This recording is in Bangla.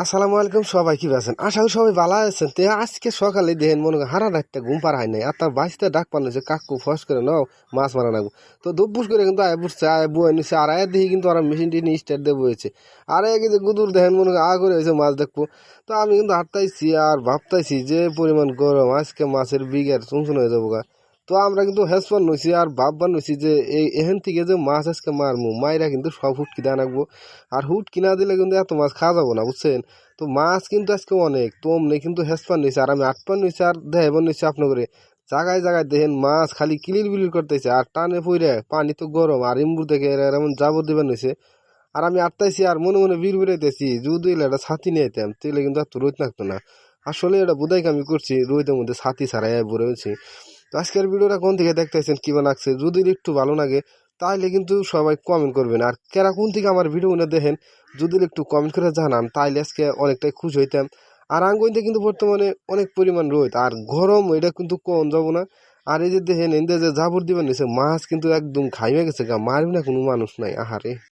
আসসালামু আলাইকুম, সবাই কি আছেন? আশা করি সবাই ভালো আছেন। তে আজকে সকালে দেখেন মনে করেন হারা রাতটা ঘুম পার হয় নাই, আর তার বাঁচতে ডাক পান যে কাকু ফস করে নাও মাছ মারা নাগবো। তো দব্বুস করে কিন্তু আয় বুঝছে, আয় বয়ে নিচ্ছে, আর আয় দেখি কিন্তু ওরা মেশিন টিন স্টার্ট দিয়ে বয়েছে। আর এক যে গুদুর দেখেন মনে করেন করে হয়েছে মাছ দেখবো। তো আমি কিন্তু হাঁটতাইছি আর ভাবতাইছি যে পরিমাণ গরম, আজকে মাছের বিঘের চুনচুন হয়ে যাবো গা। তো আমরা কিন্তু হেসপান নইছি আর ভাববান নইছি যে এই এখান থেকে যে মাছ আজকে মারমু, মাইরা কিন্তু সব হুট কিনা নাকবো। আর হুট কিনা দিলে কিন্তু এত মাছ খাওয়া যাবো না, বুঝছেন? তো মাছ কিন্তু আজকে অনেক, তো অমনি কিন্তু হেসপান নিয়েছে আর আমি আটপান নিয়েছি আর দেখাইবার নিয়েছি আপনার করে। জায়গায় জায়গায় দেখেন মাছ খালি কিলির বিলির করতেছে আর টানে পইরে, পানি তো গরম আর ইম্বুর দেখে এরা এমন জাবর দিবার নিয়েছে। আর আমি আটতাইছি আর মনে মনে বীর বেড়াইতেছি, যদি একটা ছাতি নিয়ে যেতাম তাহলে কিন্তু এত রোদ লাগতো না। আসলে এটা বুধাই আমি করছি, রোদের মধ্যে ছাতি ছাড়াই বলে হয়েছি। তো আজকের ভিডিওটা কোন থেকে দেখতেছেন, কিবা লাগছে, যদি একটু ভালো লাগে তাহলে কিন্তু সবাই কমেন্ট করবেন। আর কেরা কোন থেকে আমার ভিডিওগুলো দেখেন যদি একটু কমেন্ট করে জানান তাইলে আজকে অনেকটাই খুশি হইতাম। আর আঙ্গুইতে কিন্তু বর্তমানে অনেক পরিমাণ রোদ আর গরম, এটা কিন্তু কম যাব না। আর এই যে দেখেন এদের যে জাবর দিবেন নিছে, মাছ কিন্তু একদম খাইয়ে গেছে গা, মারবি না কোনো মানুষ নাই, আহারে।